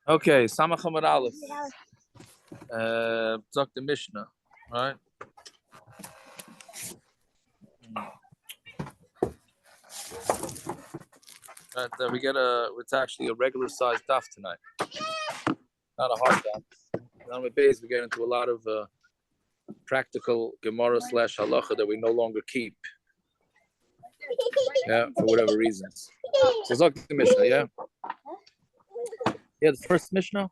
Okay, Samach Hamad Aleph. Talk the Mishnah, right? We get it's actually a regular sized daf tonight, not a hard daf. On the base, we get into a lot of practical Gemara / halacha that we no longer keep, yeah, for whatever reasons. So talk the Mishnah, yeah. Yeah, the first Mishnah.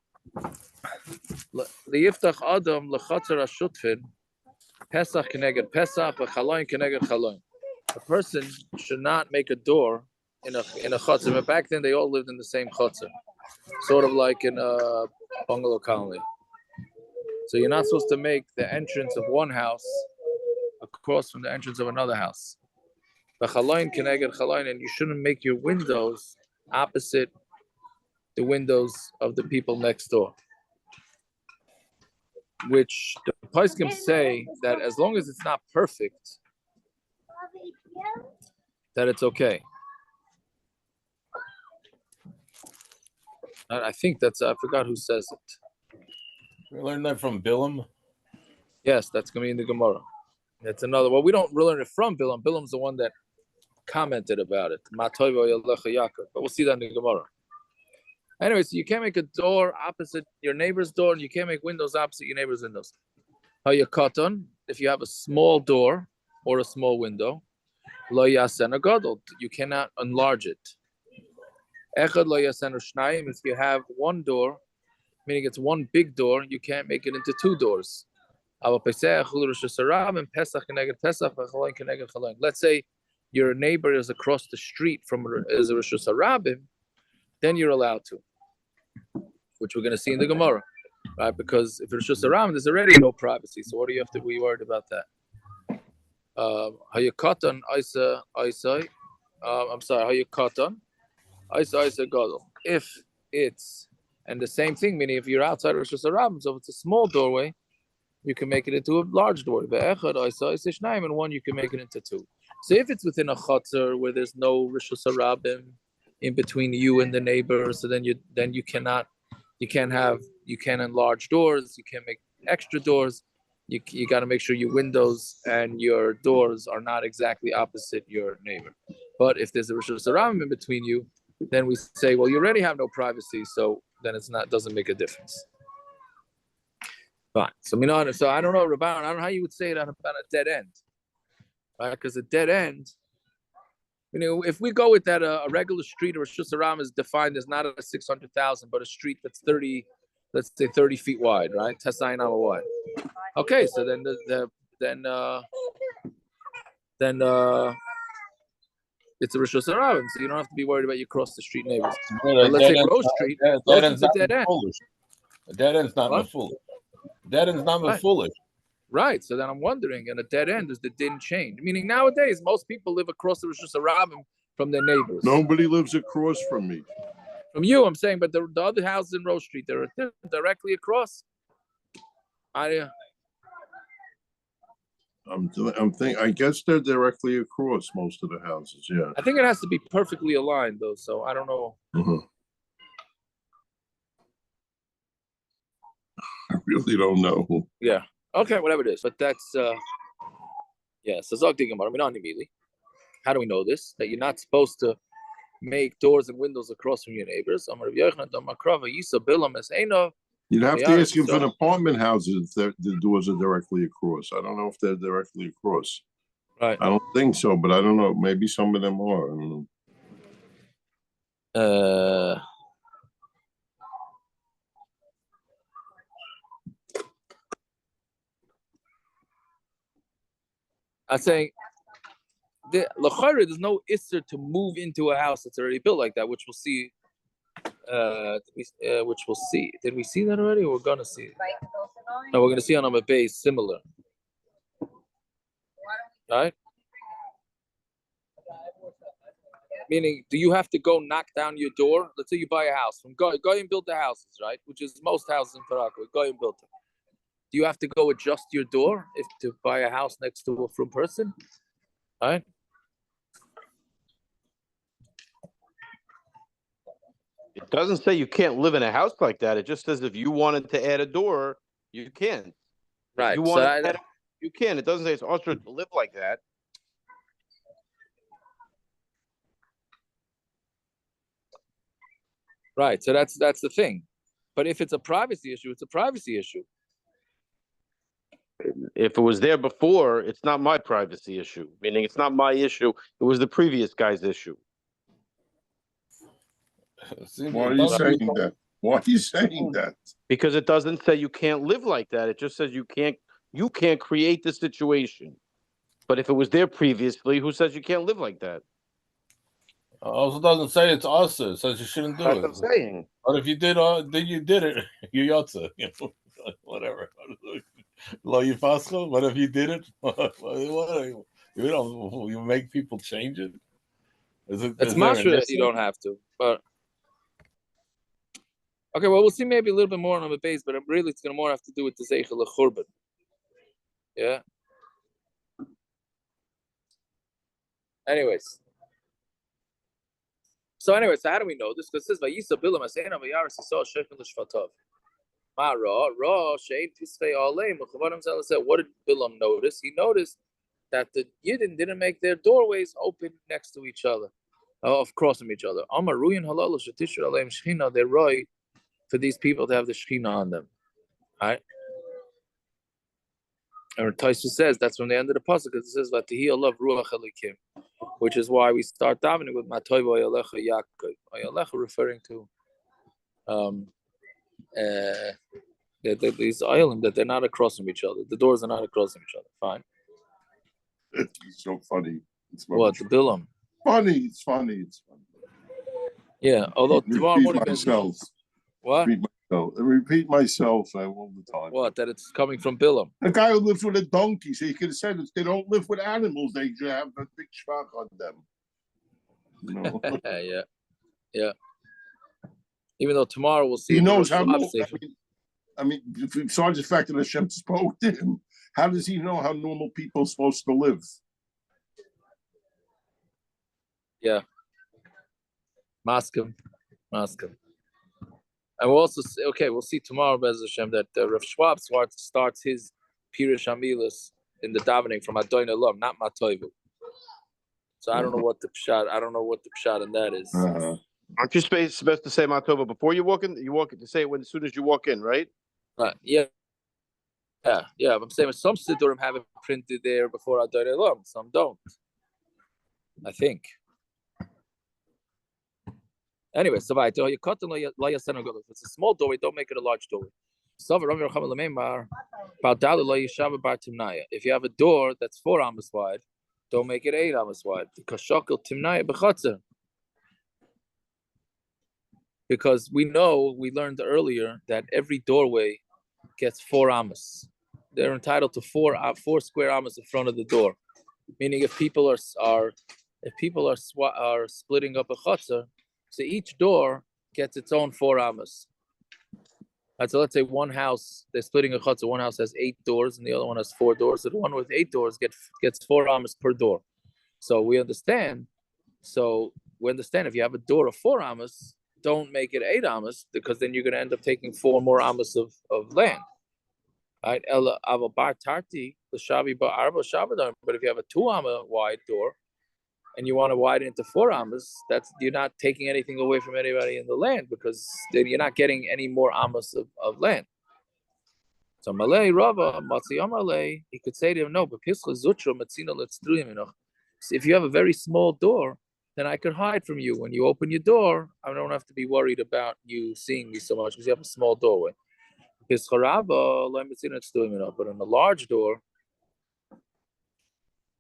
The Yiftach Adam lechatzer hashutfin Pesach keneged Pesach v'chaloin keneged chaloin. A person should not make a door in a chutzner. But back then, they all lived in the same chutzner, sort of like in a bungalow colony. So you're not supposed to make the entrance of one house across from the entrance of another house. V'chaloin keneged chaloin, and you shouldn't make your windows opposite the windows of the people next door. Which the poskim say that as long as it's not perfect, that it's okay. I think that's, I forgot who says it. We learned that from Bilam? Yes, that's going to be in the Gemara. That's another, well, we don't learn it from Bilam. Bilam's the one that commented about it. But we'll see that in the Gemara. Anyway, so you can't make a door opposite your neighbor's door, and you can't make windows opposite your neighbor's windows. If you have a small door or a small window, you cannot enlarge it. If you have one door, meaning it's one big door, you can't make it into two doors. Let's say your neighbor is across the street from is a Rosh Hashanah, then you're allowed to, which we're going to see in the Gemara, right? Because if it's just around, there's already no privacy. So what do you have to be worried about that? Hayakatan Isa Isa. I'm sorry, Hayakatan Isa Isa Gadol. If it's, and the same thing, meaning if you're outside of Rosh Hashanah, so if it's a small doorway, you can make it into a large doorway. And one you can make it into two. So if it's within a chutzner where there's no Rosh Hashanah in between you and the neighbor, so then you can't enlarge doors, you can't make extra doors. You got to make sure your windows and your doors are not exactly opposite your neighbor. But if there's a Rosh Hashanah in between you, then we say, well, you already have no privacy, so then doesn't make a difference. Fine. So I don't know, Rabban, I don't know how you would say it about a dead end, right? Because a dead end, if we go with that, a regular street or a Rosh Hashanah is defined as not a 600,000, but a street that's 30 feet wide, right? Tesayin ama wide. Okay, so then it's a Rosh Hashanah, so you don't have to be worried about your cross the street neighbors. But let's say Grove Street, it's a dead end. A dead end's not foolish. Dead end's not foolish. Right. So then I'm wondering, and a dead end is the din change. Meaning nowadays, most people live across the Rosh Hashanah from their neighbors. Nobody lives across from me. From you, I'm saying, but the other houses in Rose Street, they're directly across. I'm thinking. I guess they're directly across most of the houses. Yeah. I think it has to be perfectly aligned, though. So I don't know. Mm-hmm. I really don't know. Yeah. Okay, whatever it is. But that's yeah. So Zog Gemara, we don't immediately. How do we know this? That you're not supposed to make doors and windows across from your neighbors. You'd have to ask him for an apartment houses if the doors are directly across. I don't know if they're directly across. Right. I don't think so, but I don't know. Maybe some of them are. I don't know. I'm saying there's no isser to move into a house that's already built like that, which we'll see. Which we'll see. Did we see that already? Or we're gonna see it. No, we're gonna see on a base similar. Right? Meaning, do you have to go knock down your door? Let's say you buy a house from Goyim built the houses, right? Which is most houses in Morocco. Goyim built them. Do you have to go adjust your door to buy a house next to a from person? Right? It doesn't say you can't live in a house like that. It just says if you wanted to add a door, you can. If Right. you So want to add you can. It doesn't say it's usher to live like that. right. So that's the thing. But if it's a privacy issue, it's a privacy issue. If it was there before, it's not my privacy issue. Meaning it's not my issue. It was the previous guy's issue. Why are you saying that? Why are you saying that? Because it doesn't say you can't live like that. It just says you can't create the situation. But if it was there previously, who says you can't live like that? Also doesn't say it's also, it says you shouldn't do That's it. what I'm saying. But if you did, then you did it. You yotza, whatever. Lo yifascho. But if you did it, you make people change it. It's mashra that you don't have to. But okay, well, we'll see maybe a little bit more on the base, but really it's going to more have to do with the zeichel churban. Yeah. Anyways. So how do we know this? Because it says Vayisa Bilam Asena Vayaris saw Shekin Lishvatov. Ma Ra Shein Tisfei Alei Mechavanim Zela said, what did Bilam notice? He noticed that the Yidden didn't make their doorways open next to each other, of crossing each other. Amar Ruyin Halal Shetishur Aleim Shechina, they're right for these people to have the Shechina on them. All right. And Taisa says that's from the end of the pasuk. It says Vatihi Allah Ruach Elikim, which is why we start davening with Matoy Vayalecha Yaakov. Vayalecha referring to these islands that they're not across from each other. The doors are not across from each other. Fine. It's so funny. It's what the Bilam? Funny. It's funny. It's funny. Yeah. Although tomorrow morning, myself. What? Repeat myself all the time. What? That it's coming from Bilam. The guy who lives with a donkey, so you could have said if they don't live with animals, they should have a big schwach on them. You know? Yeah. Even though tomorrow we'll see. He knows how. I mean, besides the fact that Hashem spoke to him, how does he know how normal people are supposed to live? Yeah. Maskim. And we'll also see, we'll see tomorrow, Bez Hashem, that Rav Schwab starts his Pirush Amilas in the davening from Adon Elam, not Matoivu. So I don't know what the pshat in that is. Aren't you supposed to say Matova before you walk in? You walk in to say it as soon as you walk in, right? Yeah. I'm saying some Siddurim have it printed there before Adon Elam, some don't. I think. Anyway, so if it's a small doorway, don't make it a large doorway. If you have a door that's 4 amos wide, don't make it 8 amos wide. Because we learned earlier that every doorway gets 4 amos. They're entitled to 4 square amos in front of the door. Meaning, if people are splitting up a chutzah, so each door gets its own 4 amos. So let's say one house, they're splitting a chutzah. One house has 8 doors, and the other one has 4 doors. So the one with 8 doors gets 4 amos per door. So we understand. If you have a door of 4 amos, don't make it 8 amos, because then you're going to end up taking 4 more amos of land. Right? But if you have a 2 amma wide door, and you want to widen it to 4 amos, you're not taking anything away from anybody in the land, because then you're not getting any more amos of land. So Malay Rava Matzi Amalei, he could say to him, no, but if you have a very small door, then I could hide from you. When you open your door, I don't have to be worried about you seeing me so much, because you have a small doorway. But in a large door,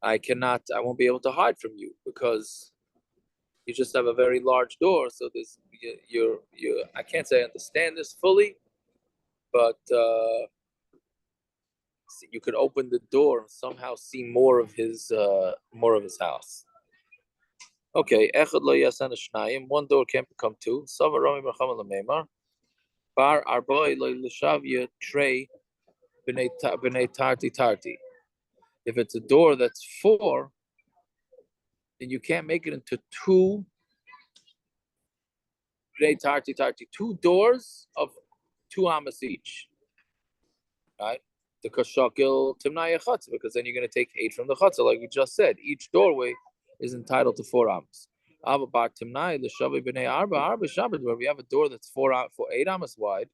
I won't be able to hide from you, because you just have a very large door. So I can't say I understand this fully, but you could open the door and somehow see more of his house. Okay, one door can't become 2. Bar arboi l'shavia trey b'nei tarti. If it's a door that's 4, then you can't make it into 2 2 doors of 2 amas each. Right? The kashakil timnaya chutz, because then you're going to take 8 from the chutzah, like we just said. Each doorway is entitled to 4 amas. Bar timnaya the shavi b'nei arba shabbat, where we have a door that's 8 amas wide,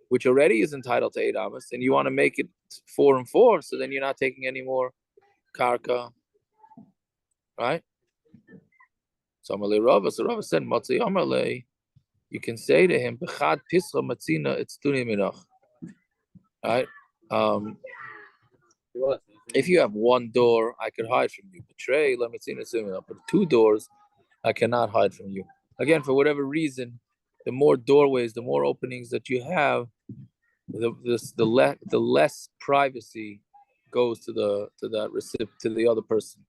which already is entitled to 8 amas, and you want to make it 4 and 4, so then you're not taking any more karka, right? So Rava said, Matzi Amalei, you can say to him, B'chad pischa matzina etztuni minach. Right? If you have 1 door, I could hide from you. Betray, let me see, but 2 doors, I cannot hide from you. Again, for whatever reason, the more doorways, the more openings that you have, the less privacy goes to that recipient, to the other person.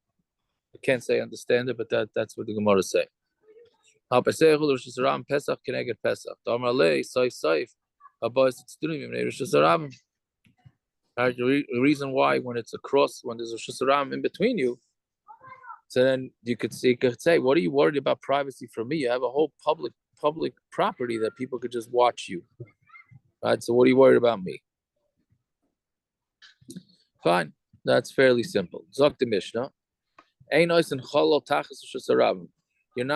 I can't say understand it, but that's what the Gemara is saying. The reason why, when it's across, when there's a Shusharam in between you, so then you could say, what are you worried about privacy from me? You have a whole public property that people could just watch you. Right? So what are you worried about me? Fine. That's fairly simple. Zok the Mishnah. You're not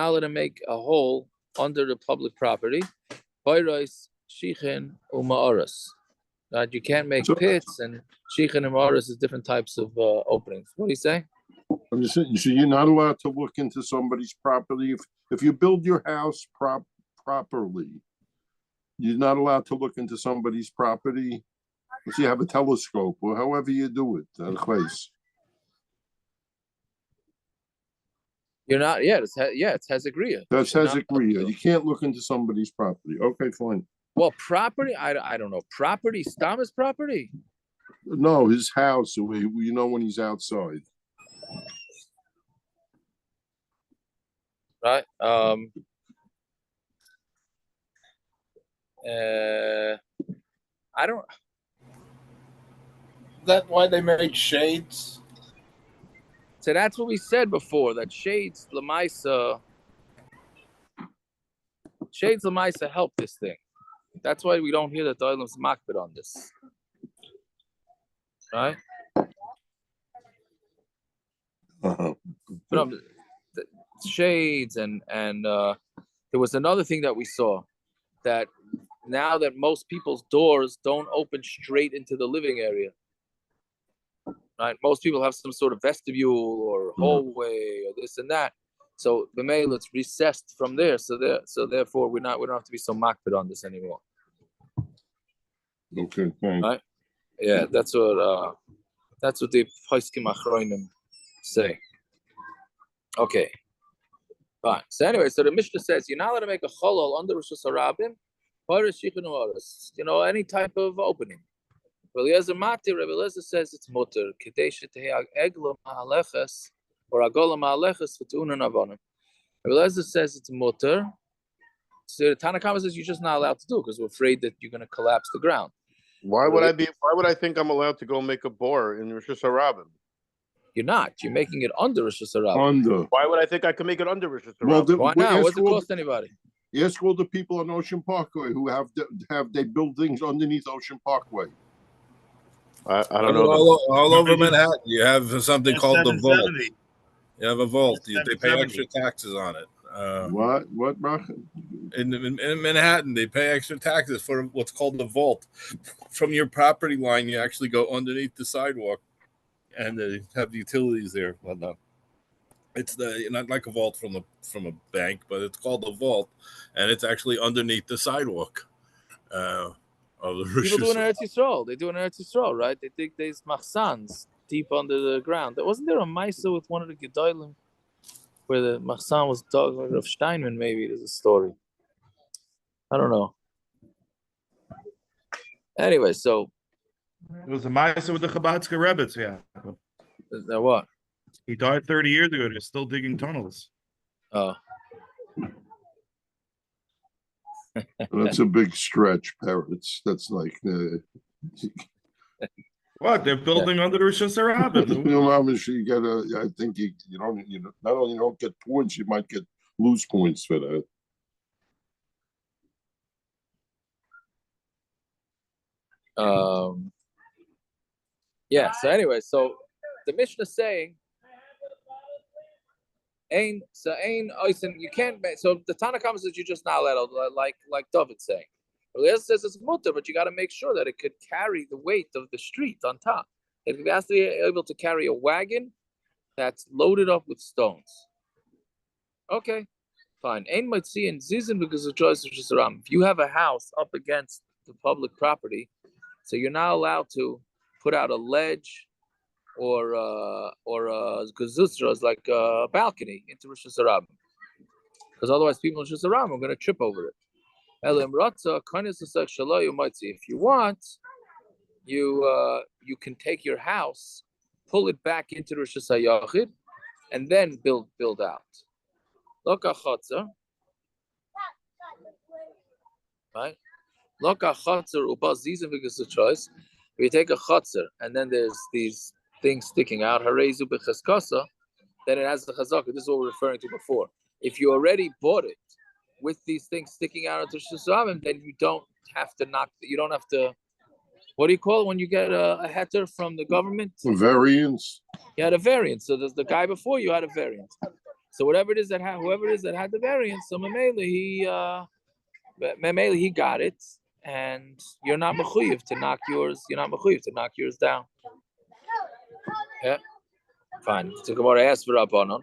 allowed to make a hole under the public property. Right? You can't make pits, and shichin and ma'aras is different types of openings. What do you say? I'm just saying, so you're not allowed to look into somebody's property. If you build your house properly, you're not allowed to look into somebody's property. If you have a telescope or however you do it, You're not. Yeah, it's hezekriya. That's hezekriya. You can't look into somebody's property. Okay, fine. Well, property, I don't know. Property, Stam is property. No, his house. You know when he's outside. Right. I don't. Is that why they made shades? So that's what we said before. That shades lemaisa help this thing. That's why we don't hear that the Olam's makbid on this, right? Uh-huh. But the shades and there was another thing that we saw, that now that most people's doors don't open straight into the living area, right? Most people have some sort of vestibule or hallway or this and that. So the mail, it's recessed from there. So therefore we don't have to be so makbid on this anymore. Okay, thanks. Right? Yeah, that's what the Poskim Achronim say. Okay. Fine. So anyway, so the Mishnah says you're not allowed to make a cholol under Rosh Hashanah, any type of opening. Rabbi Eliezer says it's mutter. Or agola ma'aleches v'tu'unan avonim. Rabbi Eliezer says it's mutter. So the Tanakama says you're just not allowed to do it because we're afraid that you're going to collapse the ground. Why would I think I'm allowed to go make a bor in Rosh Hashanah? You're not. You're making it under Rosh Hashanah. Under. Why would I think I can make it under Rosh Hashanah? Well, why not? What does it cost anybody? Ask all the people on Ocean Parkway who have they build things underneath Ocean Parkway. I don't know. All over Manhattan, you have something called the vault. You have a vault. They pay extra taxes on it. What, Rachel? In Manhattan, they pay extra taxes for what's called the vault. From your property line, you actually go underneath the sidewalk, and they have the utilities there. Well, no, it's not like a vault from a bank, but it's called a vault, and it's actually underneath the sidewalk. People do in Eretz Yisrael. They do in Eretz Yisrael, right? They dig these machsans deep under the ground. Wasn't there a Maisa with one of the Gedolim where the machsan was dug? Of Steinman, maybe there's a story. I don't know. Anyway, so it was a Maisa with the Chabadska Rebbetzin. Yeah. Now what? He died 30 years ago. They're still digging tunnels. Oh. That's a big stretch, Parrots. That's like what they're building under the Rosh Hashanah. Obviously, you gotta. I think you don't. Not only you don't get points, you might get lose points for that. Yeah. So anyway, so the Mishnah is saying, you can't. So the Tanakh says you just not allowed, like David saying. Elias says it's mutter, but you got to make sure that it could carry the weight of the street on top. It has to be able to carry a wagon that's loaded up with stones. Okay, fine. Ein might see in zizin because the choice is just around. If you have a house up against the public property, so you're not allowed to put out a ledge or a gazusra, like a balcony into Rosh Hashanah, because otherwise people in Rosh Hashanah are going to trip over it. If you want, you can take your house, pull it back into Rosh Hashanah, and then build out. Loka chotzer, right? Loka chotzer uba zizim because the choice. If you take a chotzer and then there's these things sticking out, harezu bechaskasa, then it has the chazaka. This is what we were referring to before. If you already bought it with these things sticking out into Shusavim, then you don't have to you don't have to, what do you call it when you get a heter from the government? A variance. You had a variance. So there's the guy before you had a variance. So whoever it is that had the variance, so Mamela he got it, and you're not mechuyev to knock yours. You're not mechuyev to knock yours down. Yeah, fine. So Gemara asked for Rabbanon.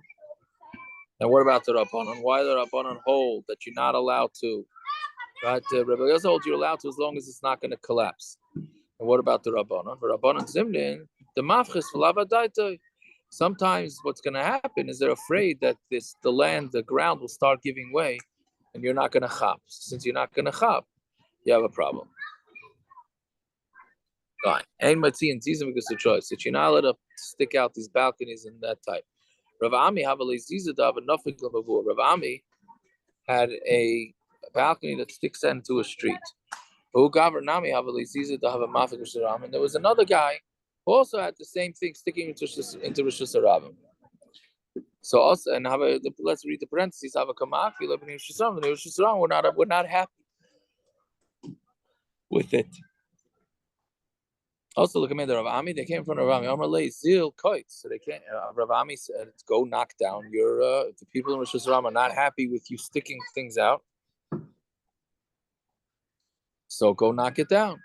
And what about the Rabbanon? Why the Rabbanon hold that you're not allowed to? Right, Rabbi Yosef holds you're allowed to as long as it's not going to collapse. And what about the Rabbanon? For Rabbanon Zimrin, the mafchis v'lavadaita. Sometimes what's going to happen is they're afraid that the ground will start giving way, and you're not going to chop. Since you're not going to chop, you have a problem. Fine. Ein matzi and tzizim because of choice. That you're not allowed to stick out these balconies and that type. Rav Ami had a balcony that sticks into a street. And there was another guy who also had the same thing sticking into Rosh Hashanah. So also, and let's read the parentheses. We're not happy with it. Also, look at me, the Rav Ami. They came from Rav Ami. So they can't. Rav Ami said, "Go knock down your. If the people in Rosh Hashanah are not happy with you sticking things out, so go knock it down."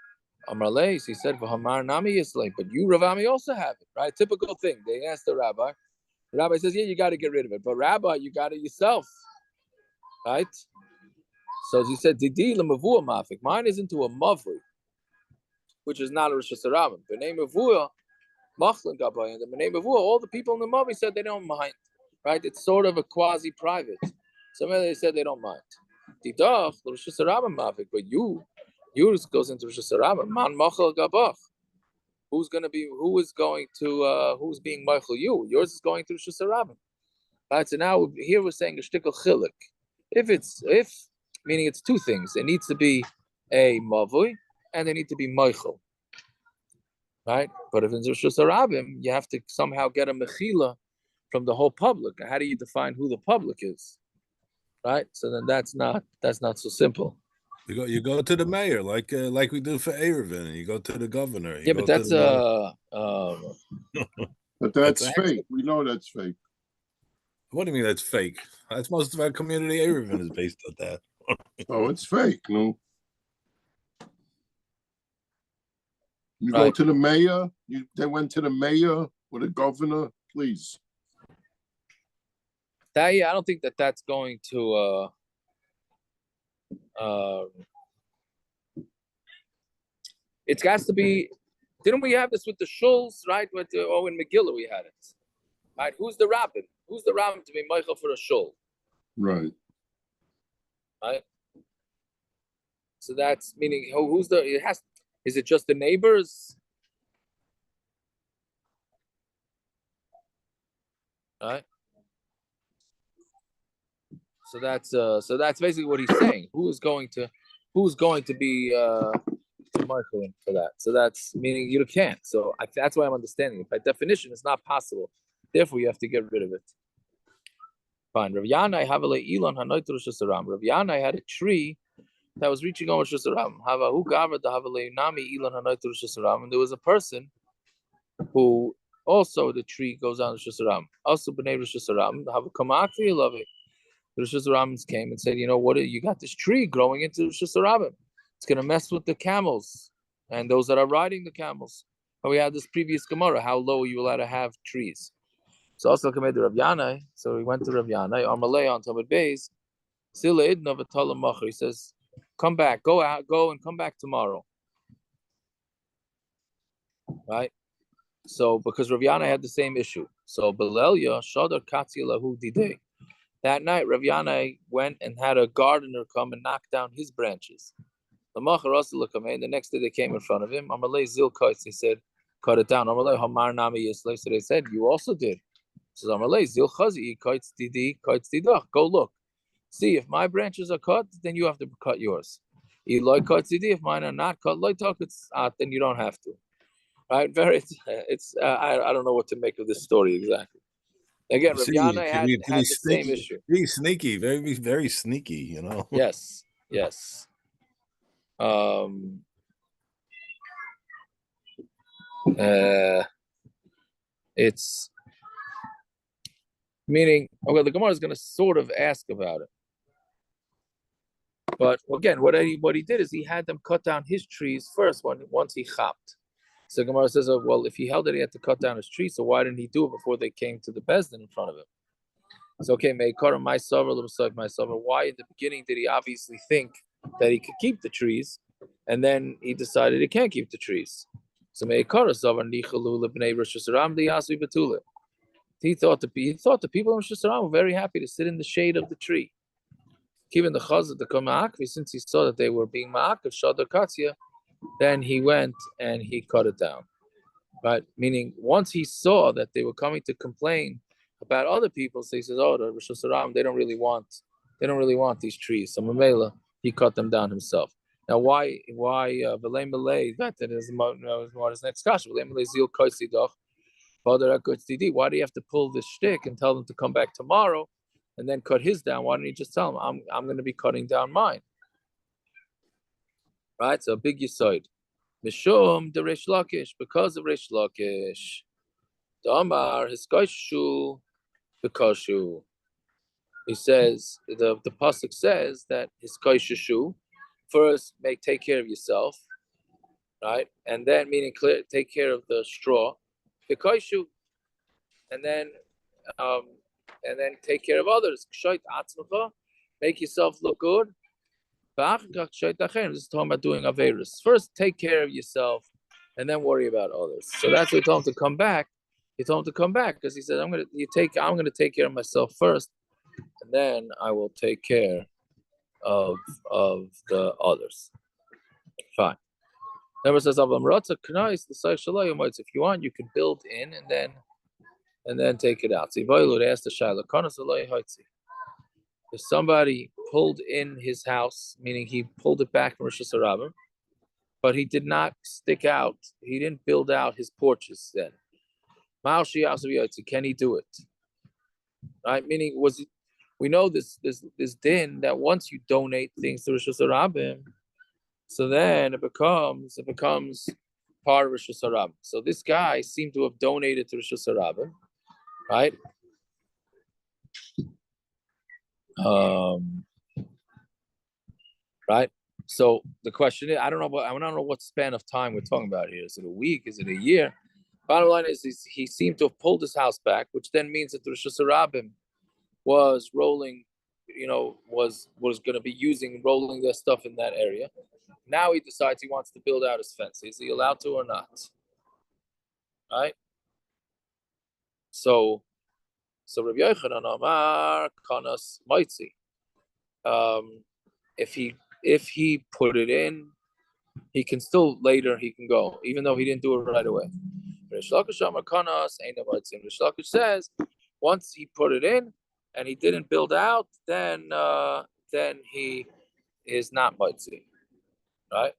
Amar Leis, he said, "V'hamar nami yislay." But you, Rav Ami, also have it, right? Typical thing. They asked the rabbi. The rabbi says, "Yeah, you got to get rid of it." But Rabbi, you got it yourself, right? So he said, "Didi lemavua mafik." Mine is into a mavri, which is not a Rosh Hashanah. The name of Vua, Machlin Gabai, and the name of Vua, all the people in the Mavi said they don't mind, right? It's sort of a quasi-private. Some of they said they don't mind. Didach, Rosh Hashanah Mavik, but yours goes into Rosh Hashanah. Man Machal Gabach. Who's being Machal? You. Yours is going through Rosh Hashanah. Right, so now here we're saying a shtickle chilik. Meaning it's two things. It needs to be a Mavui, and they need to be Michael, right? But if it's Rosh Hashanah, you have to somehow get a mechila from the whole public. How do you define who the public is, right? So then that's not so simple. You go to the mayor like we do for Erevin. You go to the governor. Yeah, but that's But that's fake. We know that's fake. What do you mean that's fake? That's most of our community. Erevin is based on that. Oh, it's fake. No. You Right. go to the mayor. They went to the mayor or the governor. Please. I don't think that's going to. It has to be. Didn't we have this with the shuls, right? In Megillah we had it, right? Who's the rabbin? Who's the rabbin to be Michael for a shul? Right. Right. So that's meaning who's the? It has. Is it just the neighbors? Right. So that's basically what he's saying. Who's going to be Michael for that? So that's meaning you can't. So that's why I'm understanding it. By definition, it's not possible. Therefore, you have to get rid of it. Fine. Rav Yanai have a Elon Hanoit Rosh Hashanah. Rav Yanai had a tree that was reaching over Rosh Hashanah. And there was a person who also the tree goes on Rosh Hashanah. Also, B'nai Rosh Hashanah have a kamakti love it. The Rosh Hashanah came and said, you know what? You got this tree growing into Rosh Hashanah. It's going to mess with the camels and those that are riding the camels. And we had this previous Gemara. How low are you allowed to have trees? So also came to Rav Yanai. So we went to Rav Yanai. Amalei on Talmud Beis. He says, come back, go out, go and come back tomorrow. Right? So because Rav Yanai had the same issue. So Belelia Shadar Katzi Lahu Didei. That night, Rav Yanai went and had a gardener come and knock down his branches. The next day they came in front of him. Amalei Zil Kaitz, he said, cut it down. Amalei Hamar Nami Yisle. So they said, you also did. He says, Amalei Zil Chazi Kaitz Didi Kaitz Didach. Go look. See, if my branches are cut, then you have to cut yours. If mine are not cut, then you don't have to. Right? I don't know what to make of this story exactly. Again, Rav Yanai had the same issue. Very sneaky, very sneaky, you know. Yes. It's meaning, okay, the Gemara is going to sort of ask about it. But again, what he did is he had them cut down his trees first once he chapped. So Gemara says, oh, well, if he held it, he had to cut down his tree. So why didn't he do it before they came to the Bezdin in front of him? It's okay, Meikara, my summer, little side, my summer. Why in the beginning did he obviously think that he could keep the trees, and then he decided he can't keep the trees? So Meikara Savar Nichalu Lebnei Rosh Hashanah Yasvi Betula. He thought the people in Rosh Hashanah were very happy to sit in the shade of the tree. Given the chazah to come ma'akvi, since he saw that they were being ma'akv shadar katzia, then he went and he cut it down. Right? Meaning, once he saw that they were coming to complain about other people, so he says, "Oh, the Rosh Hashanah, they don't really want these trees." So Mamela, he cut them down himself. Now, why V'lei Malay? That is his next question. V'lei Malay zil kotzidach, father kotzidi. Why do you have to pull this shtick and tell them to come back tomorrow? And then cut his down? Why don't you just tell him, I'm going to be cutting down mine? Right? So big yisoid. Mishum the Reish Lakish, because of Reish Lakish. Damar hiskaishu bekashu. He says, the pasuk says that hiskaishu, first take care of yourself, right? And then meaning take care of the straw. Bekaishu, and then take care of others. Make yourself look good. This is talking about doing Averis. First, take care of yourself, and then worry about others. So that's what he told him to come back. He told him to come back because he said, I'm going to take care of myself first, and then I will take care of the others. Fine. Never says if you want, you can build in and then take it out. So asked the Shaila, if somebody pulled in his house, meaning he pulled it back from Rosh Hashanah, but he did not stick out, he didn't build out his porches then. Can he do it? Right? Meaning, we know this din that once you donate things to Rosh Hashanah, so then it becomes part of Rosh Hashanah. So this guy seemed to have donated to Rosh Hashanah, right? Right. So the question is, I don't know what span of time we're talking about here. Is it a week? Is it a year? Bottom line is he seemed to have pulled his house back, which then means that the Rosh Hashanah was rolling, was going to be rolling their stuff in that area. Now he decides he wants to build out his fence. Is he allowed to or not? Right. So Rabbi Yochanan Amar Kanas Maitzi. If he put it in, he can still later he can go, even though he didn't do it right away. Rish Lakish Amar Kanas ain't no Maitzi. Rish Lakish says once he put it in and he didn't build out, then he is not Maitzi. Right?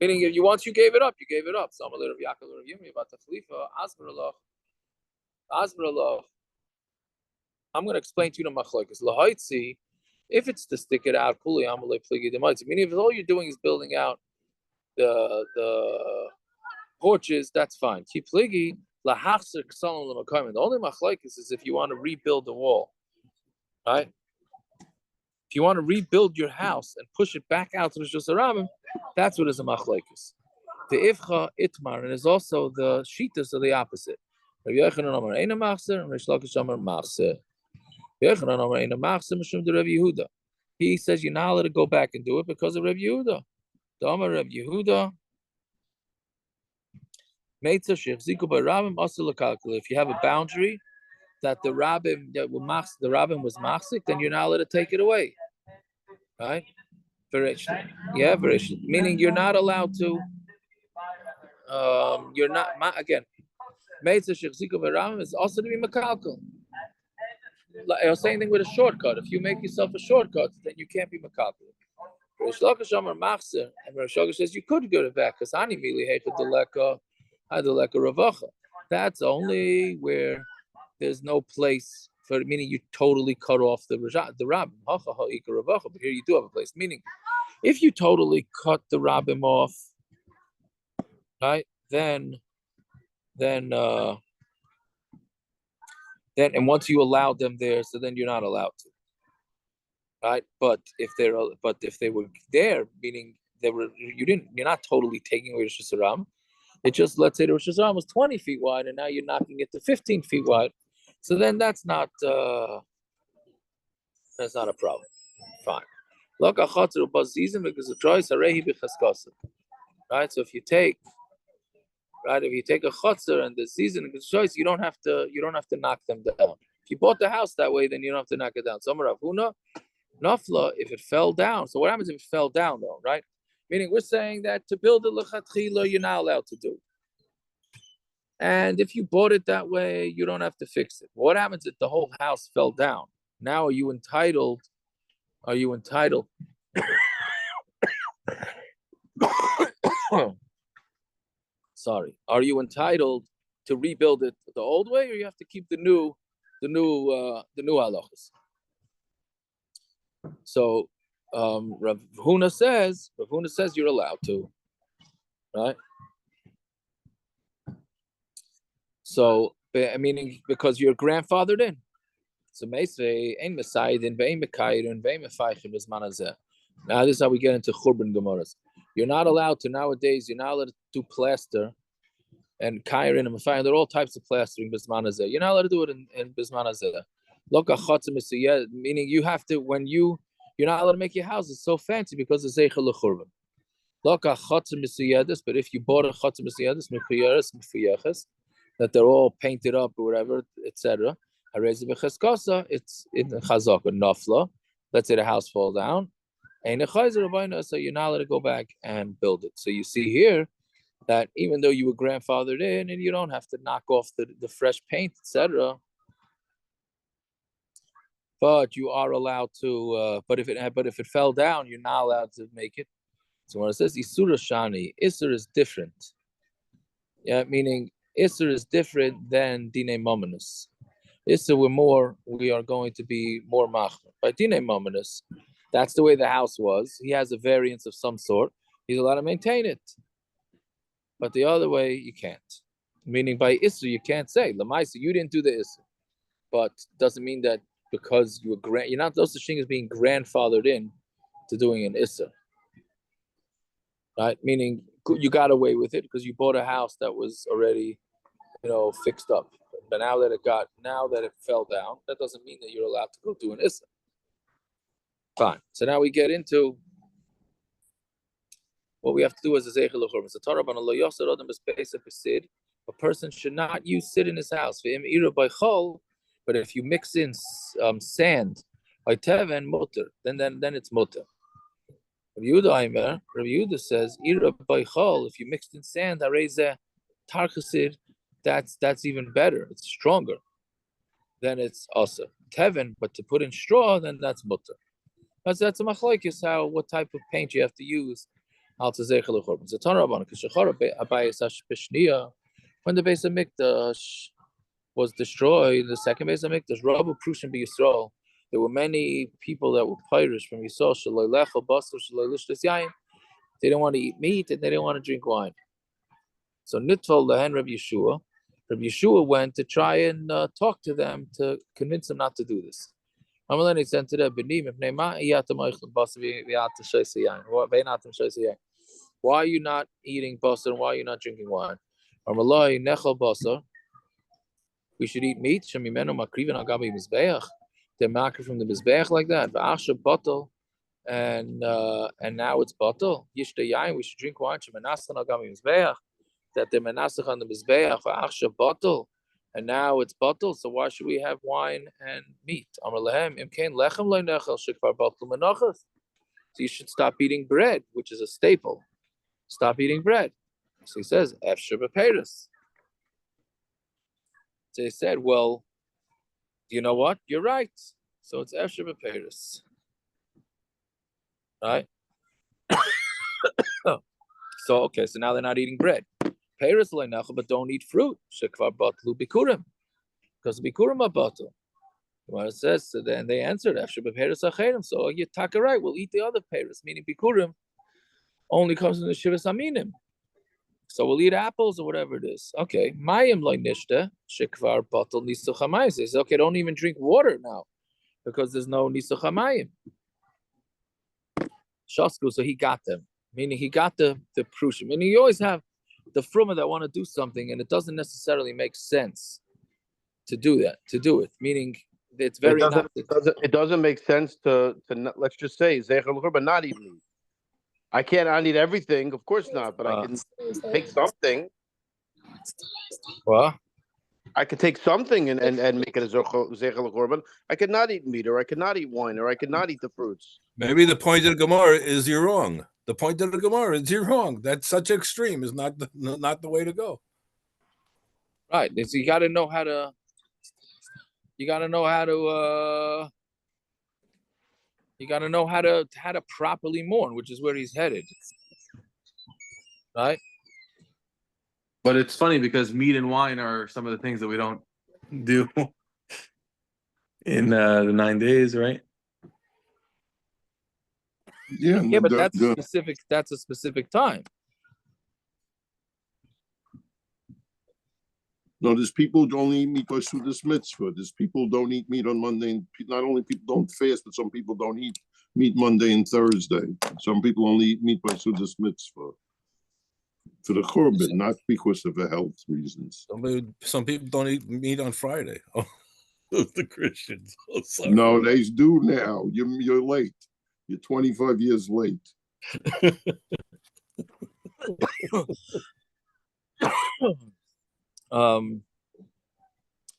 Meaning once you gave it up, you gave it up. So I'm a little Yaakov Yomi about the Khalifa, Asmarallah. I'm going to explain to you the machlokes. Lahaitzi, If it's to stick it out, meaning if all you're doing is building out the porches, that's fine. The only machlokes is if you want to rebuild the wall, right? If you want to rebuild your house and push it back out to the Shus Harabim, that's what is a machlokes. The Ifcha Itmar, and is also the Shitas of the opposite. Rabbi Yochanan Amar Eina Machzer, and Rish Lakish Amar Machzer. Yochanan Amar Eina Machzer, Mishum de Rabbi Yehuda. He says you're not allowed to go back and do it because of Rabbi Yehuda. The Amar Rabbi Yehuda. If you have a boundary that the rabbin was machzik, then you're not allowed to take it away, right? Yeah, meaning you're not allowed to. You're not again. Is also to be makalkal. Same thing with a shortcut. If you make yourself a shortcut, then you can't be makalkal. Rish Lakish Amar Machzer, and Rish Lakish says you could go to back because ani mili hechad deleka. That's only where there's no place for, meaning you totally cut off the rabbim. But here you do have a place. Meaning, if you totally cut the rabbim off, right, then and once you allowed them there, so then you're not allowed to, right? But if they were there, meaning you're not totally taking away the Shus Harabim. It just, let's say the Rosh Hashanah was 20 feet wide, and now you're knocking it to 15 feet wide. So then that's not a problem. Fine. Right. So if you take a chotzer and the season is choice, you don't have to knock them down. If you bought the house that way, then you don't have to knock it down. So Rav Huna, Nafla, if it fell down. So what happens if it fell down though, right? Meaning we're saying that to build a lechatchila, you're not allowed to do. And if you bought it that way, you don't have to fix it. What happens if the whole house fell down? Now are you entitled? Sorry. Are you entitled to rebuild it the old way, or you have to keep the new halachas? So Rav Huna says you're allowed to, right? So meaning because you're grandfathered in. So meisvei ein mesaydin ve'ein mekayrin ve'ein mefaychim is manazeh. Now this is how we get into churban gemaras. You're not allowed to nowadays. You're not allowed to do plaster and kairin and mefayim. There are all types of plastering bismanazeh. You're not allowed to do it in bismanazeh. Loka chotzim is meaning you have to you're not allowed to make your houses so fancy because it's zeichel lechurban. Loka chotzim is but if you bought a chotzim is mechuyeres that they're all painted up or whatever, etc. It's in chazak or nafla. Let's say the house fall down, so you're not allowed to go back and build it. So you see here that even though you were grandfathered in and you don't have to knock off the fresh paint, etc. But you are allowed to. But if it fell down, you're not allowed to make it. So when it says isur shani, isur is different. Yeah, meaning isur is different than dine mominus. Isur we are going to be more machmer. By dine mominus, that's the way the house was. He has a variance of some sort. He's allowed to maintain it. But the other way, you can't. Meaning by isur, you can't say lamaisa, you didn't do the isur. But doesn't mean that because you're not those things as being grandfathered in to doing an isur. Right? Meaning you got away with it because you bought a house that was already, fixed up. But now that it fell down, that doesn't mean that you're allowed to go do an isur. Fine. So now we get into what we have to do as a zeichel l'churban. So Torah lo yosar adam b'speisa b'sid. A person should not use sid in his house. But if you mix in sand, by teven mutter, then it's mutter. Rabbi Yehuda says, if you mixed in sand, tarchasid, that's even better. It's stronger. Then it's also teven, but to put in straw, then that's mutter. That's a machlokes what type of paint you have to use. When the Beis Hamikdash was destroyed, the second Beis Hamikdash, Rabbu Prushim B'Yisrael, there were many people that were pirates from Yisrael. They didn't want to eat meat and they didn't want to drink wine. So Nitval lehen Rabbi Yeshua. Rabbi Yeshua went to try and talk to them to convince them not to do this. Amaleni said to them, why are you not eating basar and why are you not drinking wine? We should eat meat. They're makriv from the mizbeach like that. And now it's bottle. We should drink wine. That they're menasach on the mizbeach bottle, and now it's bottle. So why should we have wine and meat? So you should stop eating bread, which is a staple. Stop eating bread. So he says, Efshir b'peiros. So he said, well, you know what? You're right. So it's Efshir b'peiros. Right? So, okay, so now they're not eating bread. Peiros le'nachal, but don't eat fruit. Shekvar batlu bikurim. Because bikurim are bottle. Well, it says, so then they answered, Efshir b'peiros acherim. So you're taka right, we'll eat the other peiros, meaning bikurim only comes in the shivas aminim. So we'll eat apples or whatever it is. Okay. Mayim loy nishta, shekvar batal nisuch hamayim. Says, okay, don't even drink water now because there's no nisuch hamayim. Shasku, so he got them. Meaning he got the prushim. Meaning you always have the fruma that want to do something and it doesn't necessarily make sense to do that, to do it. Meaning it's very it doesn't make sense to not, let's just say but not eat meat. I can't eat everything, of course not, but I can take something. What? I could take something and make it a zeichel korban. I could not eat meat, or I could not eat wine, or I could not eat the fruits. Maybe the point of the Gemara is you're wrong. The point of the Gemara is you're wrong. That's such extreme is not the way to go. Right. So you got to know how to. You got to know how to. You got to know how to properly mourn, which is where he's headed. Right. But it's funny because meat and wine are some of the things that we don't do in the 9 days, right? Yeah, but that's a specific time. No, there's people who only eat meat by Sudas Mitzvah. There's people who don't eat meat on Monday. And not only people don't fast, but some people don't eat meat Monday and Thursday. Some people only eat meat by Sudas Mitzvah. For the korban, not because of the health reasons. Some people don't eat meat on Friday. Oh, the Christians. Oh, sorry. No, they do now. You're late. You're 25 years late.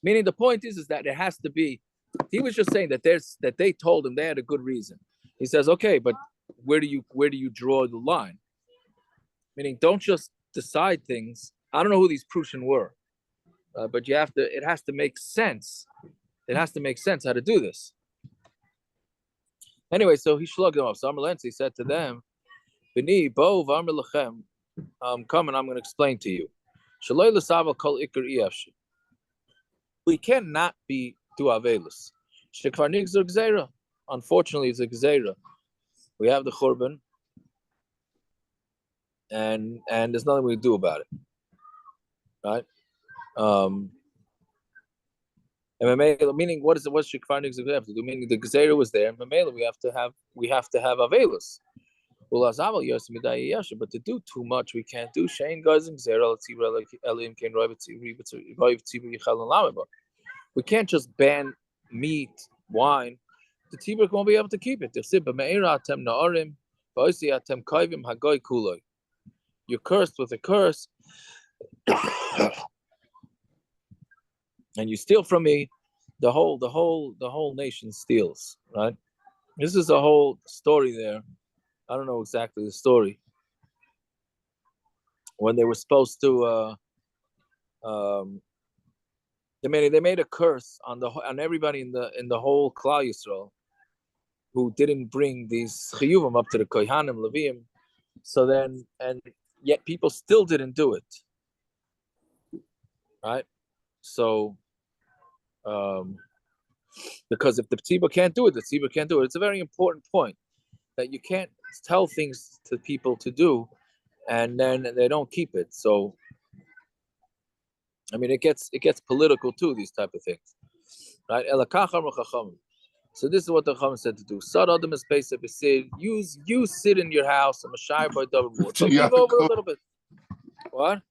Meaning the point is that it has to be. He was just saying that they told him they had a good reason. He says, okay, but where do you draw the line? Meaning, don't just decide things. I don't know who these Prussian were, but you have to. It has to make sense. It has to make sense how to do this. Anyway, so he shlugged them off. So Amar said to them, "Bini bo v'amar lechem, come and I'm going to explain to you. Shaloi l'saval kol ikar iyavshi. We cannot be do avelus. Shekvar nigzur gzeira. Unfortunately, it's a gzeira. We have the churban, and there's nothing we can do about it, right? And meaning, what's shekvar nigzur have to do? Meaning, the gzeira was there, and Mamela we have to have avelus. But to do too much, we can't do. We can't just ban meat, wine. The Tibrik won't be able to keep it. You're cursed with a curse, and you steal from me. The whole nation steals. Right? This is a whole story there. I don't know exactly the story. When they were supposed to, they made a curse on everybody in the whole Klal Yisrael who didn't bring these chiyuvim up to the Kohanim Leviim. So then, and yet people still didn't do it, right? So, Because if the tzibur can't do it, the tzibur can't do it. It's a very important point that you can't tell things to people to do, and then they don't keep it. So, I mean, it gets political too. These type of things, right? So this is what the Chacham said to do. You sit in your house and Mashai by double board. So leave over a little bit. What?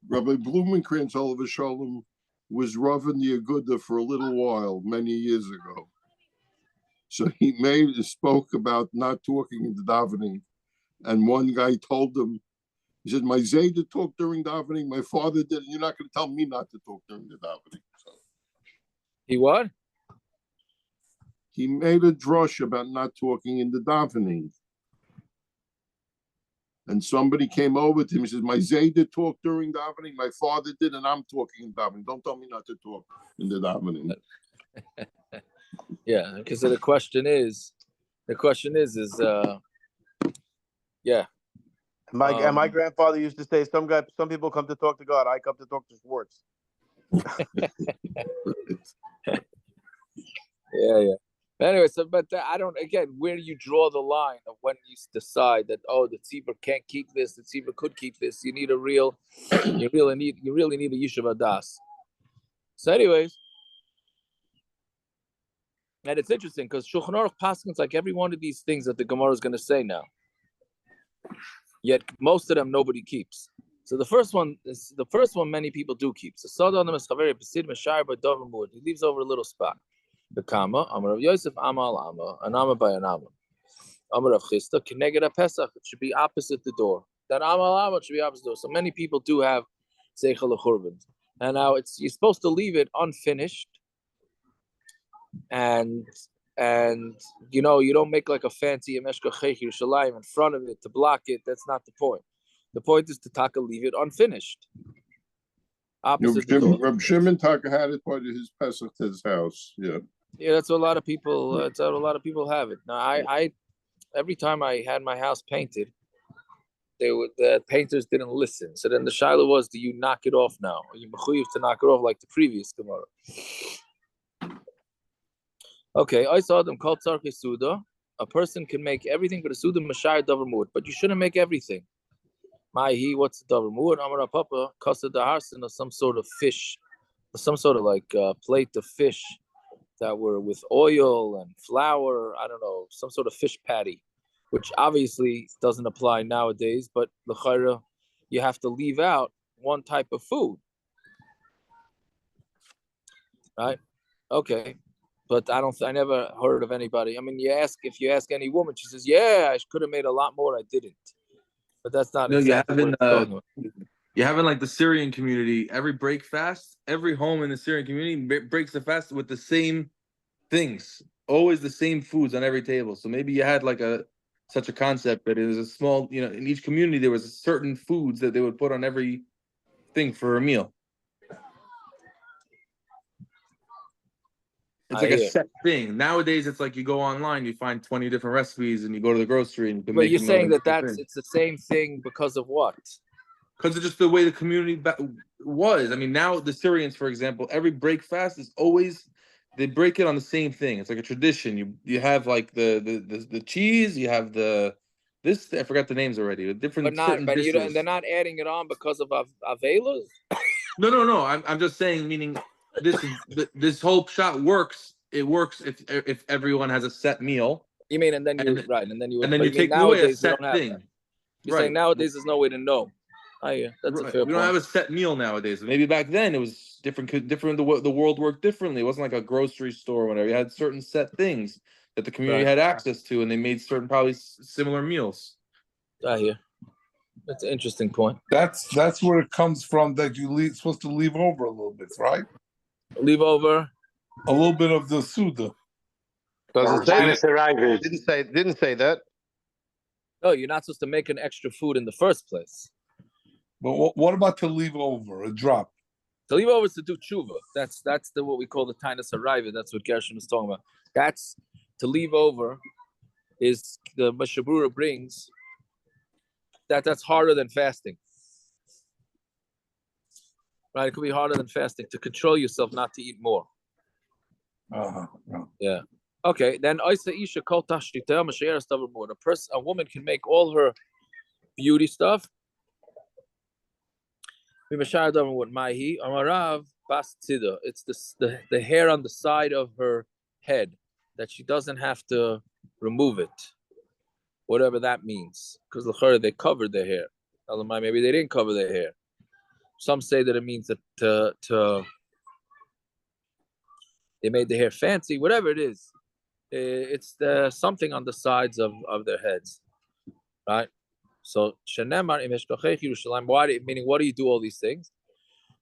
Rabbi Blumenkrantz Oliver Shalom was roughing the Aguda for a little while, many years ago. So he spoke about not talking in the davening. And one guy told him, he said, my Zayda talked during davening, my father did, you're not going to tell me not to talk during the davening. So He what? he made a drush about not talking in the davening. And somebody came over to him. He says, my Zayda talked during davening. My father did, and I'm talking in davening. Don't tell me not to talk in the davening. Yeah, because the question is, yeah. My grandfather used to say, some people come to talk to God. I come to talk to Schwartz. Yeah. Anyway, so I don't. Again, where do you draw the line of when you decide that the tzibur can't keep this, the tzibur could keep this? You need you really need a yishuv adas. So, anyways, and it's interesting because Shulchan Aruch paskins like every one of these things that the Gemara is going to say now. Yet most of them nobody keeps. So the first one many people do keep. So he leaves over a little spot. The Kama, Amar of Yosef, Amal, an Amar by an Amar. Amar of Chista, Keneged Pesach, it should be opposite the door. That Amal should be opposite the door. So many people do have Seichel Churban. And now you're supposed to leave it unfinished. And you don't make like a fancy Yemeshka Chech Yerushalayim in front of it to block it. That's not the point. The point is to leave it unfinished. Opposite the door. Reb Shimon Taka had it part of his Pesach to his house. Yeah. Yeah, that's what a lot of people. That's how a lot of people have it. Now, I every time I had my house painted, the painters didn't listen. So then the shaila was, do you knock it off now? Are you mechuyev to knock it off like the previous Gemara? Okay, I saw them called tzarchei suda. A person can make everything but a suda mashayir davar muad, but you shouldn't make everything. What's the davar muad? Amar Papa, kasa daharsin, or some sort of fish, or some sort of like plate of fish that were with oil and flour, I don't know, some sort of fish patty, which obviously doesn't apply nowadays, but l'chayra, you have to leave out one type of food. Right? Okay. But I never heard of anybody. I mean, if you ask any woman, she says, yeah, I could have made a lot more, I didn't. But that's not exactly what it's talking about. You have in like the Syrian community, every break fast, every home in the Syrian community breaks the fast with the same things, always the same foods on every table. So maybe you had like such a concept that it was a small, in each community there was certain foods that they would put on every thing for a meal. It's like a set thing. Nowadays, it's like you go online, you find 20 different recipes, and you go to the grocery and you can make. But you're saying it's the same thing because of what? Because of just the way the community was. I mean, now the Syrians, for example, every break fast is always they break it on the same thing. It's like a tradition. You have like the cheese, you have I forgot the names already. The different dishes. They're not adding it on because of avelas. No. I'm just saying, meaning this whole shot works. It works if everyone has a set meal. You mean, and then you take away a set thing. You're saying nowadays there's no way to know. That's a fair point. We don't have a set meal nowadays. Maybe back then it was different. The world worked differently. It wasn't like a grocery store or whatever. You had certain set things that the community had access to, and they made certain probably similar meals. I hear. That's an interesting point. That's where it comes from. That supposed to leave over a little bit, right? Leave over a little bit of the suda. Doesn't say didn't say that. No, you're not supposed to make an extra food in the first place. But what about to leave over a drop? To leave over is to do tshuva. That's what we call the tainus harayva. That's what Gershon was talking about. That's to leave over is the Mashabura brings. That's harder than fasting. Right? It could be harder than fasting to control yourself not to eat more. Yeah. Okay. Then a woman can make all her beauty stuff. It's the hair on the side of her head that she doesn't have to remove it, whatever that means. Because they covered their hair. Maybe they didn't cover their hair. Some say that it means that they made the hair fancy, whatever it is. It's something on the sides of their heads, right? So shenemar im eshkachech Yerushalayim. Why? Meaning, what do you do all these things?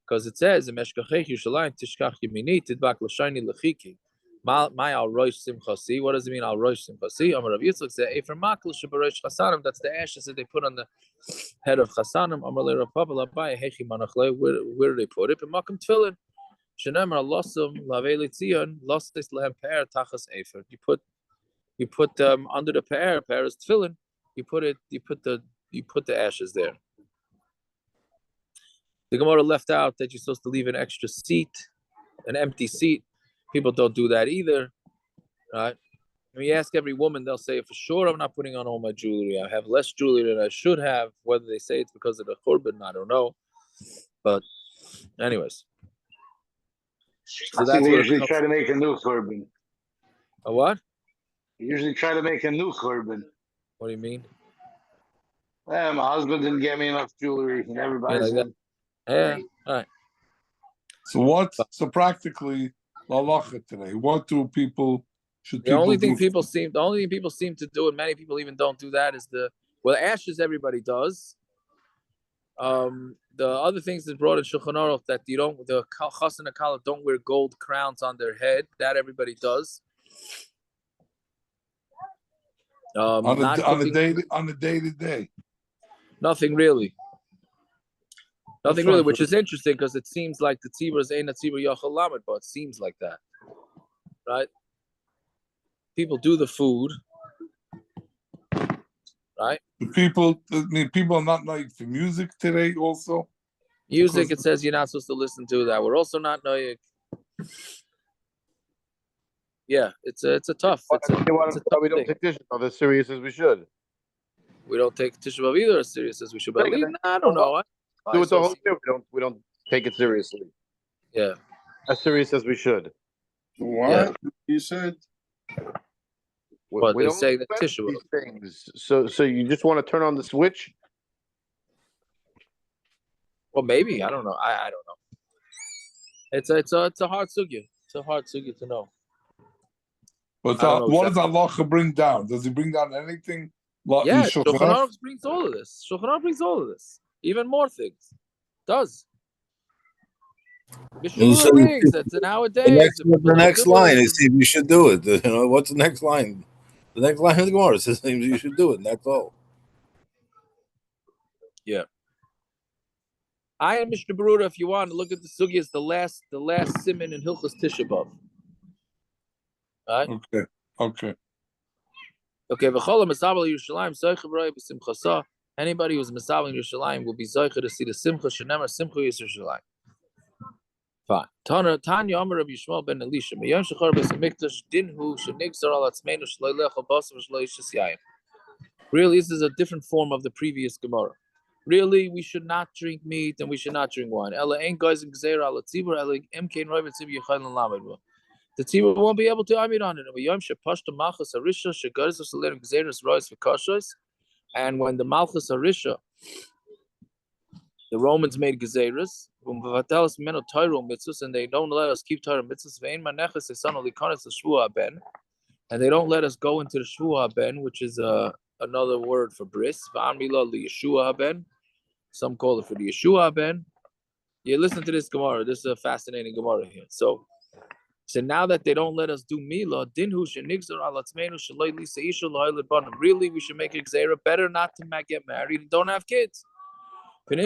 Because it says im eshkachech Yerushalayim tishkach yemini tidbak l'shayni lechiki. My al rosh simchasi. What does it mean al rosh simchasi? Amar Rav Yitzchak said efer makl shebarosh chasanim. That's the ashes that they put on the head of chasanim. Amar le Rav Papa labai hechi manachle. Where do they put it? B'makom tefillin. Shenemar losum lavei tzion lostis lehem pe'er tachas efer. You put under the pe'er is tefillin. You put the ashes there. The Gemara left out that you're supposed to leave an extra seat, an empty seat. People don't do that either, right? When you ask every woman, they'll say, for sure, I'm not putting on all my jewelry. I have less jewelry than I should have. Whether they say it's because of the churban, I don't know. But anyways. So that's they usually try to make a new churban. A what? They usually try to make a new churban. What do you mean? My husband didn't get me enough jewelry, and everybody's like yeah, all right. So practically, lalacha today. What do people should? The only thing people seem to do, and many people even don't do that, is ashes. Everybody does. The other things that's brought in Shulchan Aruch that the chas and the kala don't wear gold crowns on their head. That everybody does. On a day-to-day. Nothing really. Nothing really, which is interesting because it seems like the tzibur ain't a tzibur yachal lamed, but it seems like that, right? People do the food, right? People are not like for music today. Also, music. It says you're not supposed to listen to that. We're also not noyik. Yeah, it's a tough. We don't take Tisha B'Av as serious as we should. We don't take Tisha B'Av either as serious as we should. But I don't know. Do it the whole year. We don't take it seriously. Yeah, as serious as we should. What? Yeah. You said? But they say that Tisha B'Av things. So you just want to turn on the switch? Well, maybe I don't know. I don't know. It's a hard sugya. It's a hard sugya to know. But what does Allah bring down? Does he bring down anything? Yeah, Shulchan Aruch brings all of this. Shulchan Aruch brings all of this. Even more things. Does. Mishmur brings that's nowadays. The next line is if you should do it. You know, what's the next line? The next line of the Gemara says you should do it, and that's all. Yeah. I am Mishnah Berurah. If you want to look at the sugya, it's the last siman in Hilchos Tisha B'Av. Right? Okay. V'cholam misabel Yerushalayim zoicha b'roi b'simchasa. Anybody who's misabel in Yerushalayim will be zoicha to see the simcha. Shenemar simcha Yerushalayim. Fine. Tanya Amar Rabbi Yishmael ben Elisha. Meyom shechar b'samikdash dinhu shenigzar al atzmeinu shlo yilech al basar shlo yishas yayin. Really, this is a different form of the previous Gemara. Really, we should not drink meat and we should not drink wine. Ela ein gozim gzeira al tzibur ela imkein roi b'tzibur yechayim lamed. The tzibur won't be able to amid on it. And when the Malchus Harisha, the Romans made gezeras, and they don't let us keep Torah mitzvahs, and they don't let us go into the Shvuah Ben, which is another word for bris. Some call it for the Yeshua Ben. You listen to this Gemara. This is a fascinating Gemara here. So now that they don't let us do Mila, really we should make a Gzeira better not to get married and don't have kids. And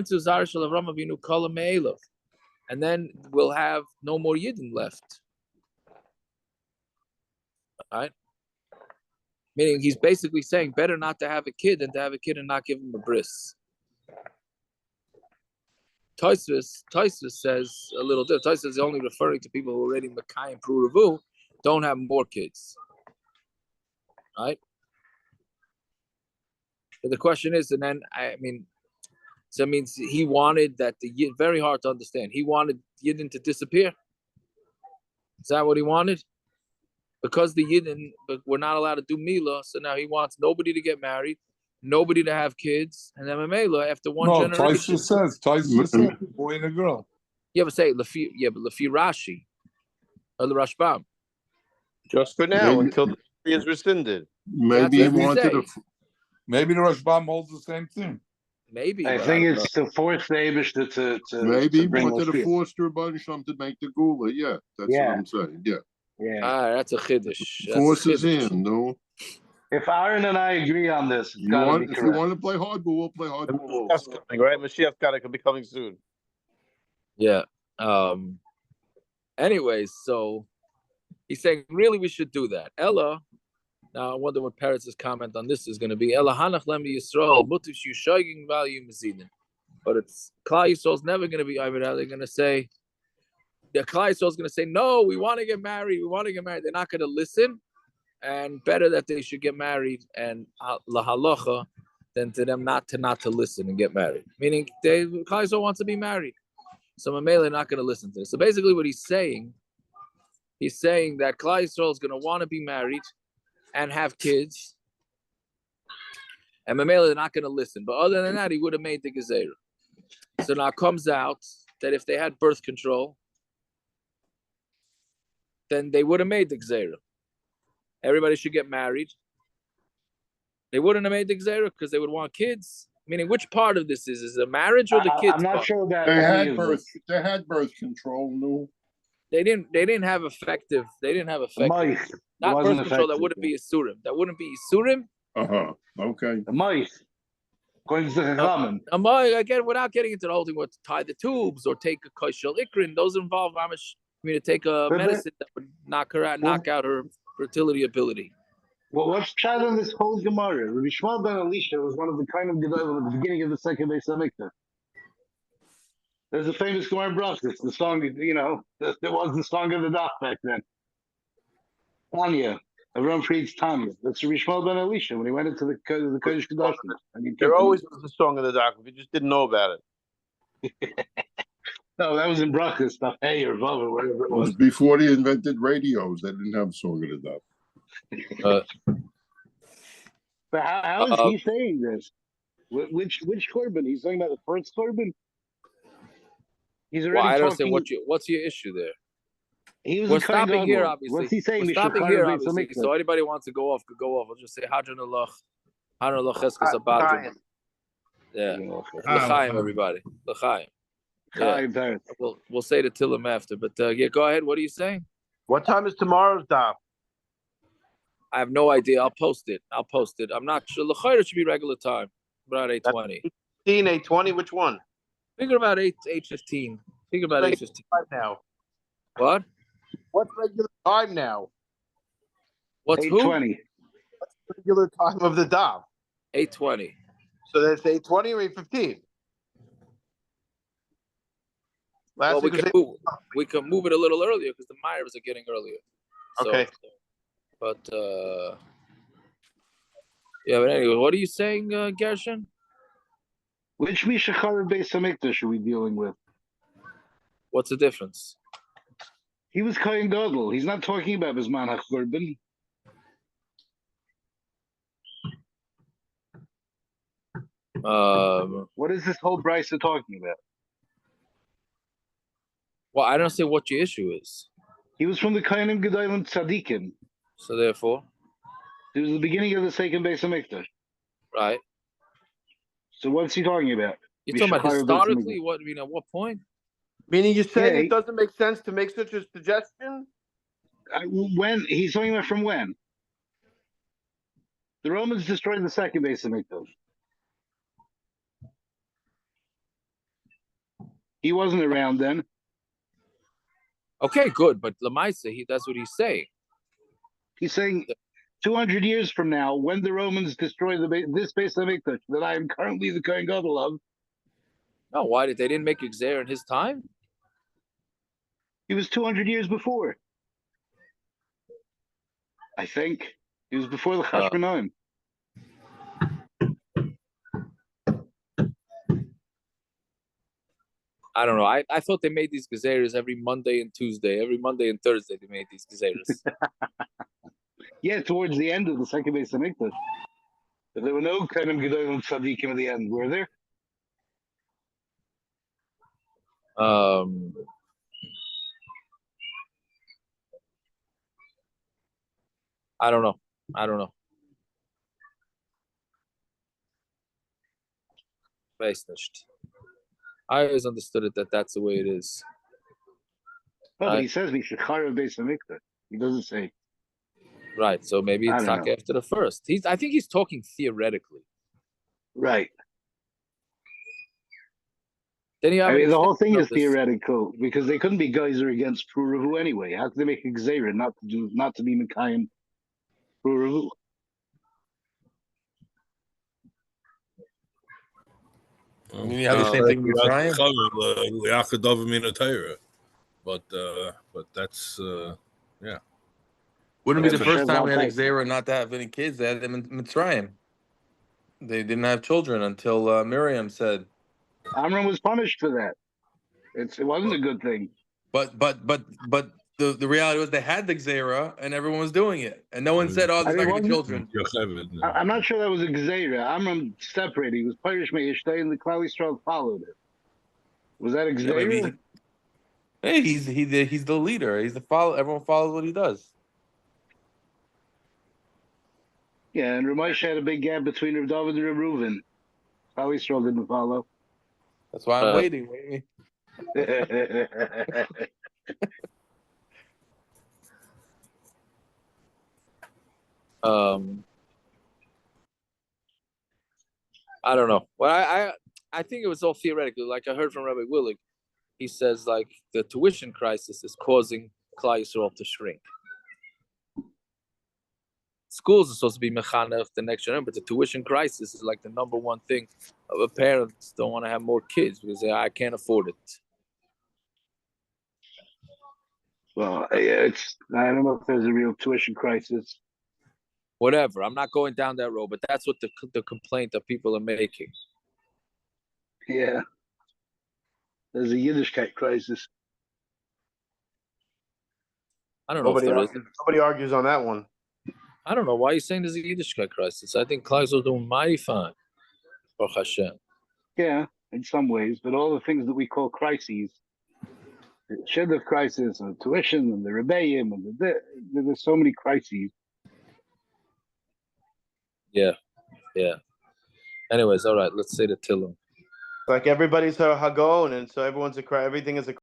then we'll have no more Yidden left. All right? Meaning he's basically saying better not to have a kid than to have a kid and not give him a bris. Tosfos says a little different. Tosfos is only referring to people who are already Makai and Pruruvu. don't have more kids, right? But the question is, and then so it means he wanted that the Yid, very hard to understand. He wanted Yidden to disappear. Is that what he wanted? Because the Yidden were not allowed to do Mila, so now he wants nobody to get married, nobody to have kids, and then Mamela after one No, generation. Taisa says, boy and a girl. You ever say Lafi? Yeah, but Lafi Rashi or the Rashbam. Just for now, Maybe- until the decree is rescinded. Maybe he That's what wanted they a. say. Maybe the Rashbam holds the same thing. Maybe I but think don't it's to force the Abishter to Maybe he bring wanted a Mashiach. foster bunch to make the gula. Yeah, that's Yeah. what I'm saying. Yeah, Yeah. That's a chiddush. That's force a his chiddush. hand. No, If Aaron and I agree on this, it's got to be if you correct. want to play hardball, we'll play And hardball Mashiach's also. coming, right? Mashiach's got to be coming soon. Yeah. Anyways, so he's saying really we should do that. Ella. Now I wonder what Peretz's comment on this is going to be. Ella hanach lem Yisrael mutiv shushaging value mezidin. But it's Klal Yisrael's never going to be over there. They're going to say the Klal Yisrael's going to say no. We want to get married. We want to get married. They're not going to listen. And better that they should get married and la halacha than to them not to listen and get married. Meaning Klal Yisrael wants to be married. So Mamela are not going to listen to this. So basically what he's saying that Klal Yisrael is going to want to be married and have kids. And Mamela they're not going to listen. But other than that, he would have made the Gezerah. So now it comes out that if they had birth control, then they would have made the Gezerah. Everybody should get married. They wouldn't have made the Gezerah because they would want kids. Meaning, which part of this is the marriage or the kids? I'm not part? sure about They any had of birth. this. They had birth control. No, They didn't have effective. They didn't have The effective. mice Not wasn't birth control. That effective. wouldn't be Isurim. That wouldn't be Isurim. Okay. The mice, according to the Chachamim. Again, without getting into the whole thing, what to tie the tubes or take a koshel ikrin, those involve Amish. To take a medicine that would knock out her fertility ability. Well, what's chat on this whole Gemara? Rabbi Shmuel ben Elisha was one of the kind of Gedolim at the beginning of the second Beis Hamikdash. There's a famous Gemara Brachos, the song, there was the song of the Dach back then. Tanya, Avram Fried's Tanya. That's Rabbi Shmuel ben Elisha when he went into the Kodesh Kodashim. There always was a song in the doc. We just didn't know about it. No, that was in Brachos stuff. Hey, or Bava, whatever it It was was. before they invented radios. They didn't have song of the duck. But how is he saying this? Which Korban? He's talking about the first Korban? He's already I don't talking. say what's your issue there. He was We're stopping here, obviously. What's he saying? We're stopping here, obviously. So anybody wants to go off could go off. I'll just say Hadron Allah Cheskes Abadron. Yeah, L'chaim, everybody. L'chaim. Yeah. We'll say the Tillim after, but go ahead. What are you saying? What time is tomorrow's daf? I have no idea. I'll post it. I'm not sure. L'chaim should be regular time, about 8:20. 8:20. Which one? Figure about 8:15. Figure about 8:15 now. What? What's regular time now? What's 8:20? What's the regular time of the daf? 8:20. So that's 8:20 or 8:15. Well, we can move it a little earlier because the Myers are getting earlier. So, okay. But but anyway, what are you saying, Gershon? Which Mishachar Beis Hamikdash are we dealing with? What's the difference? He was Kohen Gadol. He's not talking about Bisman HaKorban. What is this whole Brisa talking about? Well, I don't say what your issue is. He was from the Kohanim Gedolim Tzadikim. So therefore, it was the beginning of the second Beis Hamikdash. Right. So what's he talking about? You're talking about historically? What? At what point? Meaning you're saying it doesn't make sense to make such a suggestion? When he's talking about from when? The Romans destroyed the second Beis Hamikdash. He wasn't around then. Okay, good. But Lamaisa, that's what he's saying. He's saying 200 years from now, when the Romans destroy this Beis Hamikdash that I am currently the Kohen Gadol of. No, why they didn't make Xer in his time? He was 200 years before. I think he was before the Chashmonaim. I don't know. I thought they made these gezeras every Monday and Tuesday. Every Monday and Thursday they made these gezeras. Yeah, towards the end of the second Beis Hamikdash. But there were no kind of Gedolim Tzadikim at the end, were there? I don't know. I don't know. Weiß nicht. I always understood it that that's the way it is. No, but he says Mishachar Beis Hamikdash. He doesn't say. Right. So maybe I it's don't not know. after the first. I think he's talking theoretically. Right. Then you have I an mean, the whole thing extension is of this. theoretical because they couldn't be geyser against Puravu anyway. How could they make a Gzeira not to be Mekayim Puravu? I mean, you have the same thing with Mitzrayim. But that's yeah. Wouldn't be Yeah, the first B'Shem time we had V'Altai. Xera not to have any kids. They had them in Mitzrayim. They didn't have children until Miriam said. Amram was punished for that. It wasn't a good thing. But the reality was they had the Xera and everyone was doing it, and no one said, "Oh, I there's mean, not gonna be wasn't- children." I'm not sure that was a Gzeira. Amram separated. He was Pirish Me'ishtay and the Klal Yisrael followed it. Was that a Yeah, maybe Gzeira? hey, he's the leader. He's the follow. Everyone follows what he does. Yeah, and Ramesh had a big gap between Rav David and Rav Reuven. Klal Yisrael didn't follow. That's why I'm waiting. I don't know. Well, I think it was all theoretical. Like I heard from Rabbi Willig, he says like the tuition crisis is causing Klal Yisrael to shrink. Schools are supposed to be mechanech the next generation, but the tuition crisis is like the number one thing of a parents don't want to have more kids because I can't afford it. Well, I don't know if there's a real tuition crisis. Whatever. I'm not going down that road, but that's what the complaint that people are making. Yeah. There's a Yiddishkeit crisis. I don't know if there is. Nobody argues on that one. I don't know why you're saying there's a Yiddishkeit crisis. I think Klal Yisrael doing mighty fine. Baruch Hashem. Yeah, in some ways, but all the things that we call crises, the Shidduch crisis, and tuition, and the rebellion, and there's so many crises. Yeah. Anyways, all right. Let's say the Tillim. Like everybody's a Hagon, and so everything is a